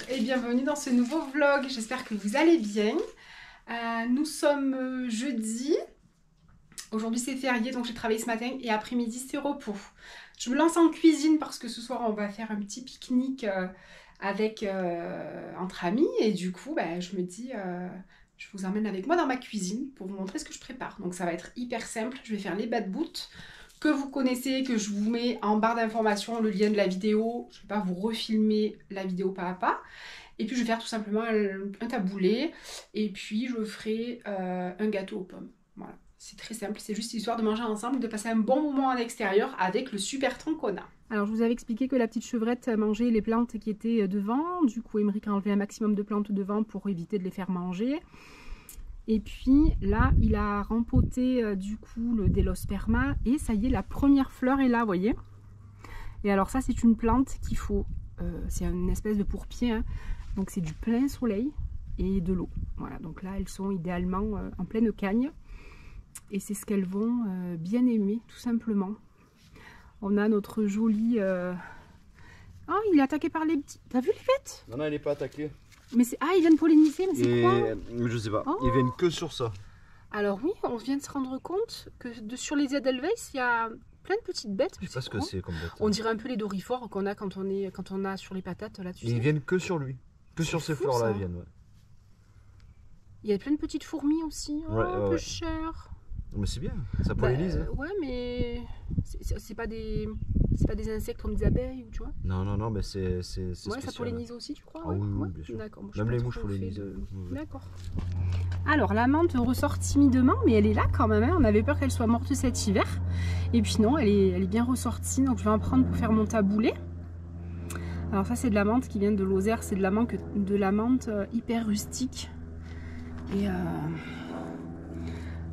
et bienvenue dans ce nouveau vlog, j'espère que vous allez bien. Nous sommes jeudi, aujourd'hui c'est férié donc j'ai travaillé ce matin et après-midi c'est repos. Je me lance en cuisine parce que ce soir on va faire un petit pique-nique entre amis et du coup je me dis je vous emmène avec moi dans ma cuisine pour vous montrer ce que je prépare. Donc ça va être hyper simple, je vais faire les bad boots que vous connaissez, que je vous mets en barre d'informations, le lien de la vidéo. Je ne vais pas vous refilmer la vidéo pas à pas. Et puis je vais faire tout simplement un taboulé. Et puis je ferai un gâteau aux pommes. Voilà, c'est très simple. C'est juste histoire de manger ensemble, de passer un bon moment à l'extérieur avec le super temps qu'on a. Alors je vous avais expliqué que la petite chevrette mangeait les plantes qui étaient devant. Du coup Émeric a enlevé un maximum de plantes devant pour éviter de les faire manger. Et puis là, il a rempoté du coup le délosperma et ça y est, la première fleur est là, vous voyez. Et alors ça, c'est une plante qu'il faut, c'est une espèce de pourpier, hein. Donc c'est du plein soleil et de l'eau. Voilà, donc là, elles sont idéalement en pleine cagne et c'est ce qu'elles vont bien aimer, tout simplement. On a notre joli... Oh, il est attaqué par les petits... T'as vu les bêtes? Non, il n'est pas attaqué. Mais c'est... Ah, ils viennent polliniser, mais c'est quoi? Je sais pas, oh. Ils viennent que sur ça. Alors oui, on vient de se rendre compte que sur les Edelweiss, il y a plein de petites bêtes. Je sais pas ce que c'est comme bête. On dirait un peu les dorifores qu'on a quand on a sur les patates là, tu sais. Ils viennent que sur lui, que sur ces fleurs là, ils viennent. Ouais. Il y a plein de petites fourmis aussi, un peu cher. Mais c'est bien, ça pollinise. Ouais, mais c'est pas des insectes comme des abeilles, tu vois. Non, mais c'est ouais, ça pollinise aussi, tu crois? Ah oui, bien sûr. D'accord. Même les mouches pollinisent. D'accord. Alors, la menthe ressort timidement, mais elle est là quand même. Hein. On avait peur qu'elle soit morte cet hiver. Et puis non, elle est bien ressortie. Donc, je vais en prendre pour faire mon taboulé. Alors, ça, c'est de la menthe qui vient de Lozère. C'est de la menthe hyper rustique. Et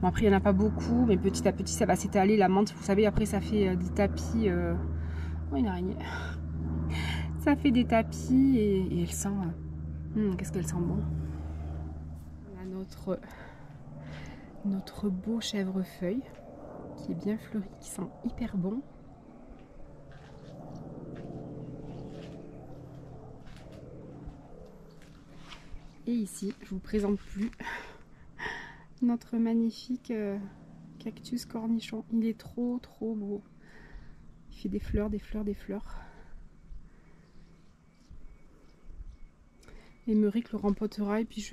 bon, après, il n'y en a pas beaucoup, mais petit à petit, ça va s'étaler. La menthe, vous savez, après, ça fait des tapis. Oh, une araignée. Ça fait des tapis et elle sent... qu'est-ce qu'elle sent bon. Voilà notre beau chèvrefeuille qui est bien fleuri, qui sent hyper bon. Et ici, je vous présente plus notre magnifique cactus cornichon. Il est trop beau. Il fait des fleurs, des fleurs, des fleurs. Émeric le rempotera et puis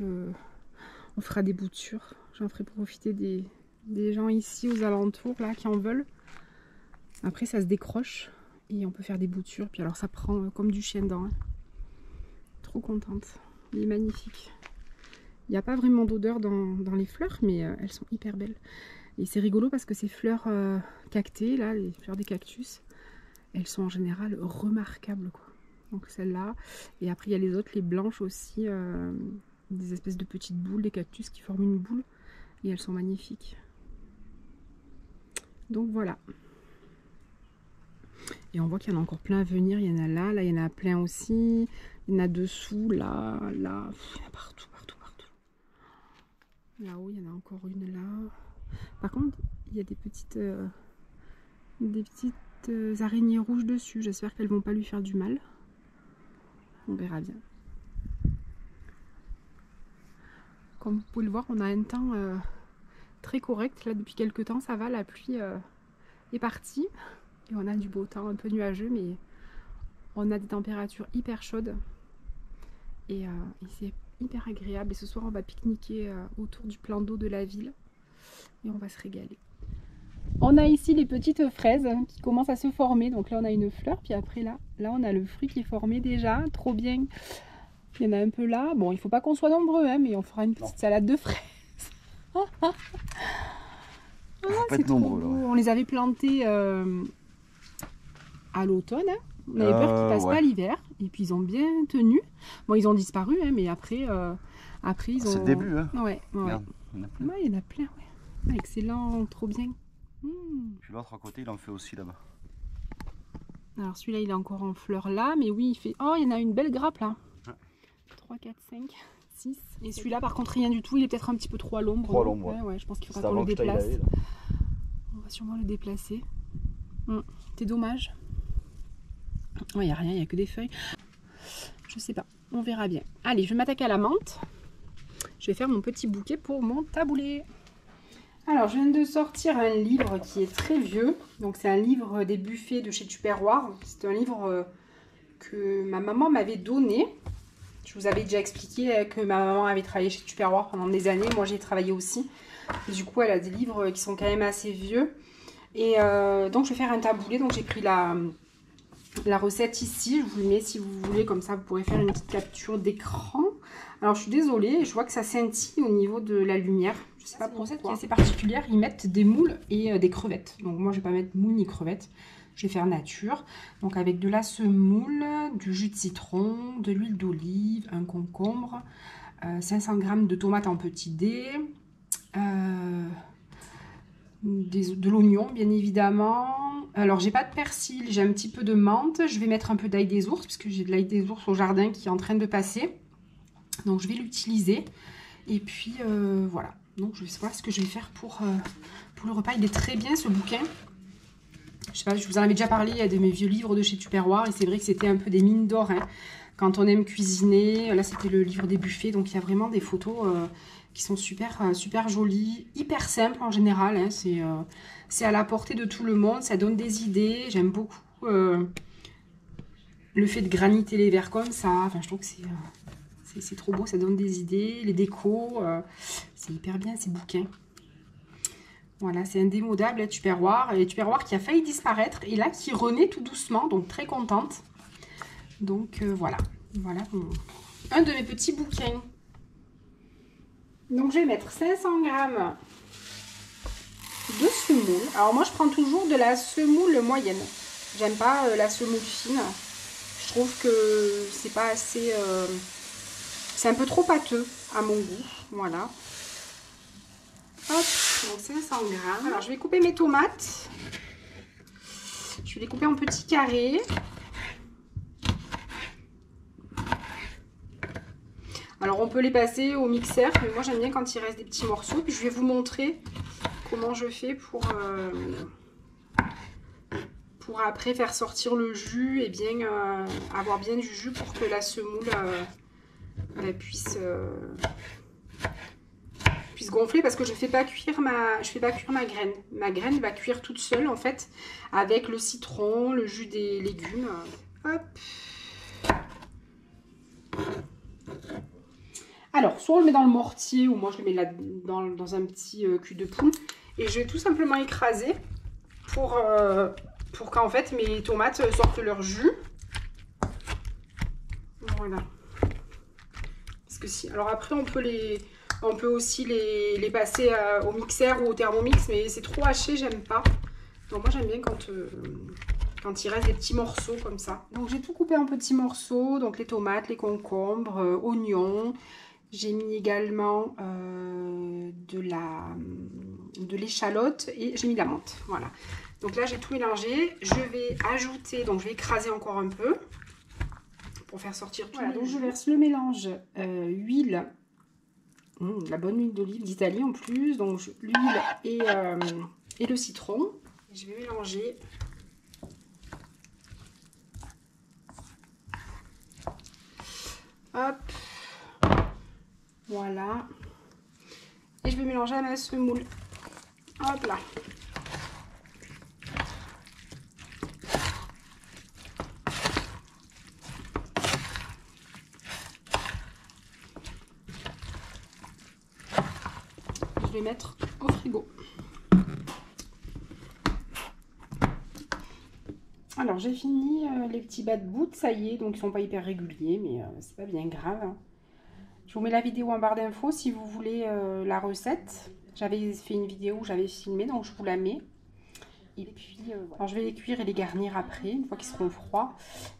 on fera des boutures. J'en ferai profiter des gens ici aux alentours là qui en veulent. Après ça se décroche et on peut faire des boutures. Puis alors ça prend comme du chien dent. Hein. Trop contente. Il est magnifique. Il n'y a pas vraiment d'odeur dans les fleurs, mais elles sont hyper belles. Et c'est rigolo parce que ces fleurs cactées, là, les fleurs des cactus, elles sont en général remarquables, quoi. Donc celle-là. Et après, il y a les autres, les blanches aussi, des espèces de petites boules, des cactus qui forment une boule. Et elles sont magnifiques. Donc voilà. Et on voit qu'il y en a encore plein à venir. Il y en a là, il y en a plein aussi. Il y en a dessous, là. Il y en a partout. Là-haut, il y en a encore une là. Par contre, il y a des petites araignées rouges dessus. J'espère qu'elles vont pas lui faire du mal. On verra bien. Comme vous pouvez le voir, on a un temps très correct. Là, depuis quelques temps, ça va. La pluie est partie. Et on a du beau temps, un peu nuageux, mais on a des températures hyper chaudes. Et c'est hyper agréable. Et ce soir, on va pique-niquer autour du plan d'eau de la ville. Et on va se régaler. On a ici les petites fraises qui commencent à se former. Donc là, on a une fleur. Puis après, là on a le fruit qui est formé déjà. Trop bien. Il y en a un peu là. Bon, il ne faut pas qu'on soit nombreux, hein, mais on fera une petite salade de fraises. C'est trop beau. On les avait plantés à l'automne. Hein. On avait peur qu'ils passent pas l'hiver. Et puis ils ont bien tenu. Bon, ils ont disparu, hein, mais après ils ont... C'est le début, hein. Ouais. Regarde, il y en a plein, ouais. Excellent, trop bien. Puis l'autre à côté, il en fait aussi là-bas. Alors celui-là, il est encore en fleurs là. Mais oui, il fait... Oh, il y en a une belle grappe là. 3, 4, 5, 6. Et celui-là, par contre, rien du tout. Il est peut-être un petit peu trop à l'ombre. Trop à l'ombre, ouais. Je pense qu'il faudra qu'on le déplace. On va sûrement le déplacer. C'est dommage. Il n'y a rien, il n'y a que des feuilles. Je sais pas. On verra bien. Allez, je vais m'attaquer à la menthe. Je vais faire mon petit bouquet pour mon taboulé. Alors, je viens de sortir un livre qui est très vieux. Donc, c'est un livre des buffets de chez Tupperware. C'est un livre que ma maman m'avait donné. Je vous avais déjà expliqué que ma maman avait travaillé chez Tupperware pendant des années. Moi, j'ai travaillé aussi. Et du coup, elle a des livres qui sont quand même assez vieux. Et donc, je vais faire un taboulé. Donc, j'ai pris la recette ici. Je vous le mets si vous voulez. Comme ça, vous pourrez faire une petite capture d'écran. Alors, je suis désolée. Je vois que ça scintille au niveau de la lumière. Je sais pas pour cette qui est assez particulière. Ils mettent des moules et des crevettes. Donc, moi, je vais pas mettre moules ni crevettes. Je vais faire nature. Donc, avec de la semoule, du jus de citron, de l'huile d'olive, un concombre, 500 g de tomates en petits dés, de l'oignon, bien évidemment. Alors, j'ai pas de persil, j'ai un petit peu de menthe. Je vais mettre un peu d'ail des ours, puisque j'ai de l'ail des ours au jardin qui est en train de passer. Donc, je vais l'utiliser. Et puis, voilà. Donc, je vais voir ce que je vais faire pour le repas. Il est très bien, ce bouquin. Je sais pas, je vous en avais déjà parlé de mes vieux livres de chez Tupperware. Et c'est vrai que c'était un peu des mines d'or, hein, quand on aime cuisiner. Là, c'était le livre des buffets. Donc, il y a vraiment des photos qui sont super jolies. Hyper simples en général. Hein, c'est à la portée de tout le monde. Ça donne des idées. J'aime beaucoup le fait de graniter les verres comme ça. Enfin, je trouve que c'est trop beau. Ça donne des idées. Les décos. C'est hyper bien, ces bouquins. Voilà, c'est indémodable, Tupperware. Et Tupperware qui a failli disparaître et là qui renaît tout doucement, donc très contente. Donc voilà, un de mes petits bouquins. Donc je vais mettre 500 g de semoule. Alors moi je prends toujours de la semoule moyenne. J'aime pas la semoule fine. Je trouve que c'est pas assez... c'est un peu trop pâteux à mon goût. Voilà. Hop, donc 500 g. Alors, je vais couper mes tomates. Je vais les couper en petits carrés. Alors, on peut les passer au mixeur, mais moi, j'aime bien quand il reste des petits morceaux. Puis, je vais vous montrer comment je fais pour après faire sortir le jus et bien avoir bien du jus pour que la semoule puisse gonfler, parce que je fais pas cuire ma graine. Ma graine va cuire toute seule en fait avec le citron, le jus des légumes. Hop. Alors, soit on le met dans le mortier ou moi je le mets là dans un petit cul de poule et je vais tout simplement écraser pour qu'en fait mes tomates sortent leur jus. Voilà. Parce que si, alors après on peut aussi les passer au mixeur ou au Thermomix, mais c'est trop haché, j'aime pas. Donc moi j'aime bien quand il reste des petits morceaux comme ça. Donc j'ai tout coupé en petits morceaux, donc les tomates, les concombres, oignons. J'ai mis également de l'échalote et j'ai mis de la menthe. Voilà. Donc là j'ai tout mélangé. Je vais ajouter, donc je vais écraser encore un peu pour faire sortir tout. Voilà, donc je verse le mélange huile. La bonne huile d'olive d'Italie en plus, donc l'huile et le citron. Je vais mélanger. Hop, voilà. Et je vais mélanger à ma semoule. Hop là. Je vais mettre au frigo. Alors j'ai fini les petits bas de bout, ça y est, donc ils sont pas hyper réguliers, mais c'est pas bien grave. Hein. Je vous mets la vidéo en barre d'infos si vous voulez la recette. J'avais fait une vidéo où j'avais filmé, donc je vous la mets. Et puis voilà. Alors je vais les cuire et les garnir après, une fois qu'ils seront froids.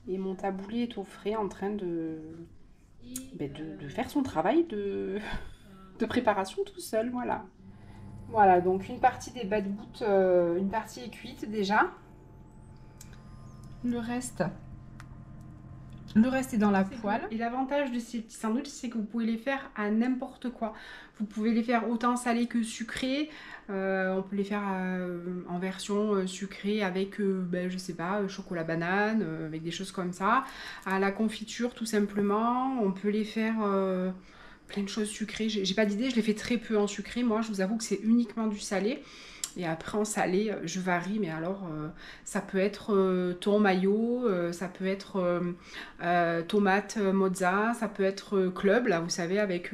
Et mon taboulé est au frais en train de faire son travail de préparation tout seul, voilà. Voilà, donc une partie des bas de bout, une partie est cuite déjà. Le reste Le reste est dans la poêle. Et l'avantage de ces petits sandwichs, c'est que vous pouvez les faire à n'importe quoi. Vous pouvez les faire autant salés que sucrés. On peut les faire en version sucrée avec, ben, je sais pas, chocolat banane, avec des choses comme ça. À la confiture, tout simplement. On peut les faire plein de choses sucrées. J'ai pas d'idée, je les fais très peu en sucré. Moi, je vous avoue que c'est uniquement du salé. Et après en salé, je varie, mais alors ça peut être thon mayo, ça peut être tomate mozza, ça peut être club, là vous savez, avec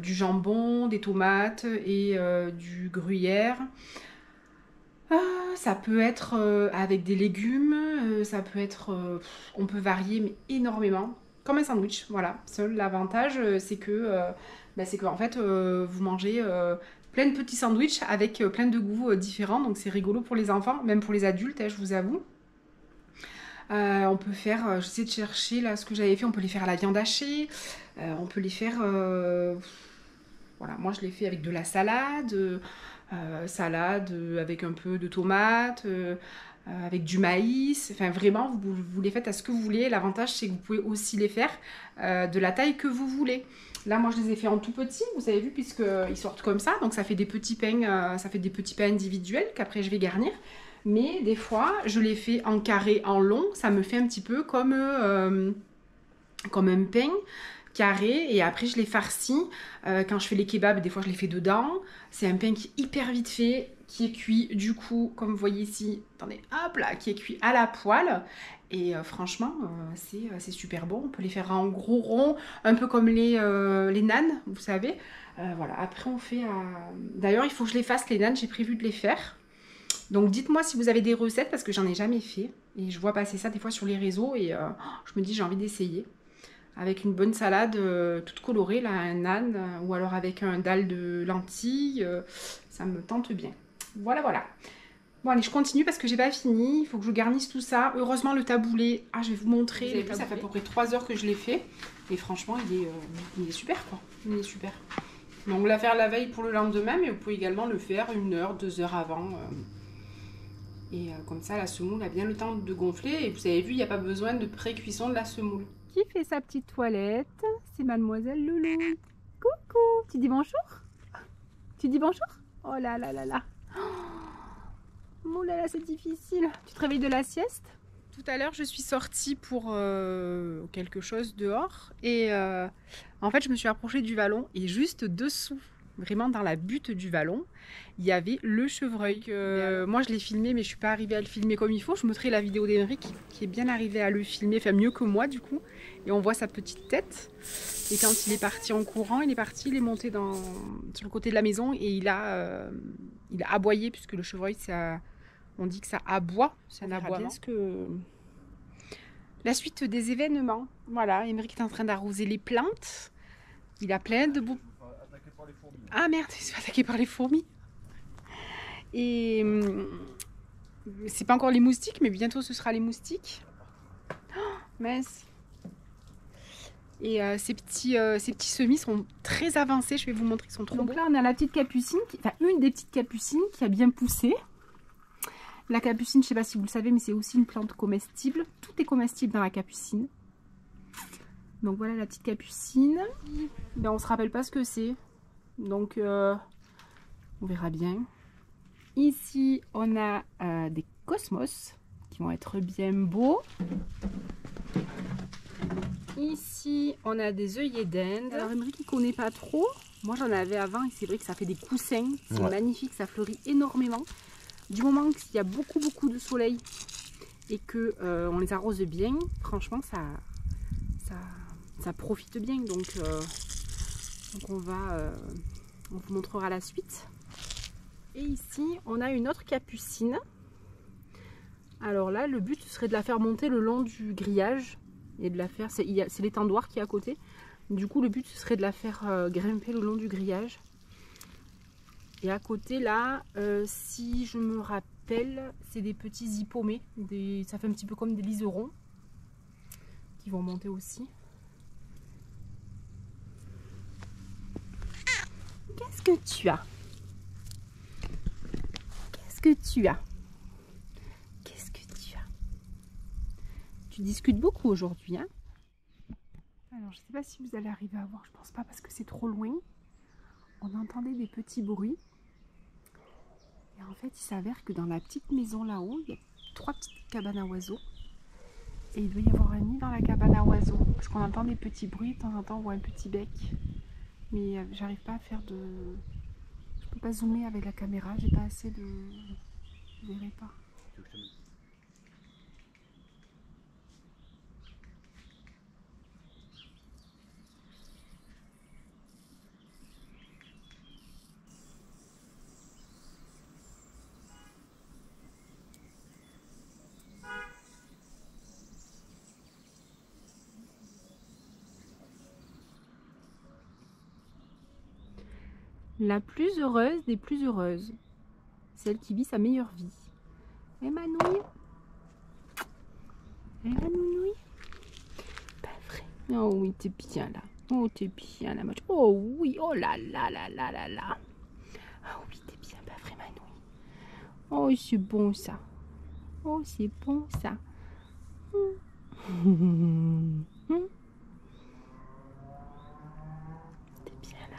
du jambon, des tomates et du gruyère. Ça peut être avec des légumes, ça peut être... on peut varier, mais énormément. Comme un sandwich, voilà. Seul l'avantage, c'est que, en fait, vous mangez plein de petits sandwichs avec plein de goûts différents. Donc c'est rigolo pour les enfants, même pour les adultes, hein, je vous avoue. On peut faire, j'essaie de chercher là ce que j'avais fait, on peut les faire à la viande hachée, on peut les faire, voilà, moi je les fais avec de la salade, avec un peu de tomates, avec du maïs, enfin vraiment vous les faites à ce que vous voulez. L'avantage c'est que vous pouvez aussi les faire de la taille que vous voulez. Là moi je les ai fait en tout petit, vous avez vu, puisqu'ils sortent comme ça, donc ça fait des petits pains, individuels qu'après je vais garnir. Mais des fois je les fais en carré, en long, ça me fait un petit peu comme un pain carré, et après je les farcis. Quand je fais les kebabs, des fois je les fais dedans. C'est un pain qui est hyper vite fait, qui est cuit du coup, comme vous voyez ici, attendez, hop là, qui est cuit à la poêle. Et franchement, c'est super bon. On peut les faire en gros rond, un peu comme les nanes, vous savez. Voilà, après on fait... D'ailleurs, il faut que je les fasse, les nanes, j'ai prévu de les faire. Donc dites-moi si vous avez des recettes, parce que j'en ai jamais fait. Et je vois passer ça des fois sur les réseaux, et je me dis j'ai envie d'essayer. Avec une bonne salade toute colorée, là, un nan, ou alors avec un dalle de lentilles, ça me tente bien. Voilà, voilà. Bon allez, je continue parce que j'ai pas fini, il faut que je garnisse tout ça. Heureusement le taboulé, je vais vous montrer. Vous avez vu, ça fait à peu près 3 heures que je l'ai fait. Et franchement, il est super quoi, il est super. Donc la faire la veille pour le lendemain, mais vous pouvez également le faire 1 heure, 2 heures avant. Et comme ça, la semoule a bien le temps de gonfler. Et vous avez vu, il n'y a pas besoin de pré-cuisson de la semoule. Qui fait sa petite toilette? C'est Mademoiselle Loulou. Coucou, tu dis bonjour? Tu dis bonjour? Oh là là là là. Oh là là, c'est difficile. Tu te réveilles de la sieste? Tout à l'heure, je suis sortie pour quelque chose dehors. Et en fait, je me suis approchée du vallon. Et juste dessous, vraiment dans la butte du vallon, il y avait le chevreuil. Moi, je l'ai filmé, mais je ne suis pas arrivée à le filmer comme il faut. Je montrerai la vidéo d'Émeric qui est bien arrivé à le filmer, enfin mieux que moi du coup. Et on voit sa petite tête. Et quand il est parti en courant, il est monté sur le côté de la maison et il a aboyé, puisque le chevreuil, on dit que ça aboie. C'est un aboiement. La suite des événements. Voilà, Émeric est en train d'arroser les plantes. Il a plein de beaux... Ah merde, il se fait attaquer par les fourmis. Et c'est pas encore les moustiques, mais bientôt ce sera les moustiques. Oh, mince. Et ces petits semis sont très avancés, je vais vous montrer, ils sont trop beaux. Donc là on a la petite capucine, une des petites capucines qui a bien poussé. La capucine, je sais pas si vous le savez, mais c'est aussi une plante comestible. Tout est comestible dans la capucine. Donc voilà la petite capucine. Ben, on se rappelle pas ce que c'est. Donc on verra bien. Ici on a des cosmos qui vont être bien beaux. Ici on a des œillets d'Inde. Alors Émeric il connaît pas trop. Moi j'en avais avant et c'est vrai que ça fait des coussins. C'est magnifique, ça fleurit énormément. Du moment qu'il y a beaucoup de soleil et que on les arrose bien, franchement ça profite bien. Donc on vous montrera la suite. Et ici on a une autre capucine. Alors là le but serait de la faire monter le long du grillage et de la faire, c'est l'étendoir qui est à côté. Du coup le but serait de la faire grimper le long du grillage. Et à côté là, si je me rappelle, c'est des petits hippomées, ça fait un petit peu comme des liserons qui vont monter aussi. Qu'est-ce que tu as? Qu'est-ce que tu as? Qu'est-ce que tu as? Tu discutes beaucoup aujourd'hui, hein? Alors, je sais pas si vous allez arriver à voir, je pense pas parce que c'est trop loin. On entendait des petits bruits. Et en fait, il s'avère que dans la petite maison là-haut, il y a 3 petites cabanes à oiseaux. Et il doit y avoir un nid dans la cabane à oiseaux. Parce qu'on entend des petits bruits, de temps en temps on voit un petit bec. Mais j'arrive pas à faire de... Je peux pas zoomer avec la caméra, j'ai pas assez de... Je verrai pas. La plus heureuse des plus heureuses. Celle qui vit sa meilleure vie. Et Manouille? Et la nounouille? Pas vrai. Oh oui, t'es bien là. Oh, t'es bien là. Oh oui, oh là là là là là là. Oh oui, t'es bien, pas vrai, Manouille. Oh, c'est bon ça. Oh, c'est bon ça. T'es bien là.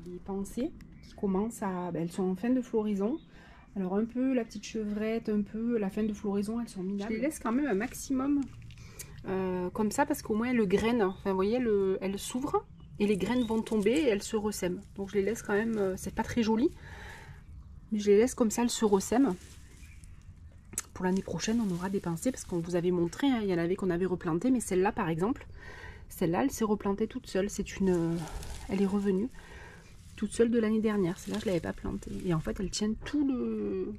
Les pensées qui commencent à... elles sont en fin de floraison. Alors un peu la petite chevrette, un peu la fin de floraison, elles sont minables. Je les laisse quand même un maximum comme ça parce qu'au moins elles grainent. Enfin vous voyez, elles s'ouvrent et les graines vont tomber et elles se ressèment. Donc je les laisse quand même, c'est pas très joli, mais je les laisse comme ça, elles se ressèment. Pour l'année prochaine on aura des pensées parce qu'on vous avait montré, hein, il y en avait qu'on avait replanté, mais celle-là par exemple, celle-là elle s'est replantée toute seule. C'est une, elle est revenue toute seule de l'année dernière. Celle-là je l'avais pas plantée et en fait elle tient tout le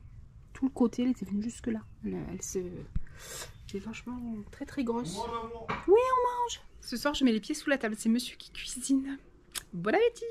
côté, elle était venue jusque là. Elle est franchement très très grosse. Oui, on mange. Ce soir je mets les pieds sous la table, c'est monsieur qui cuisine. Bon appétit.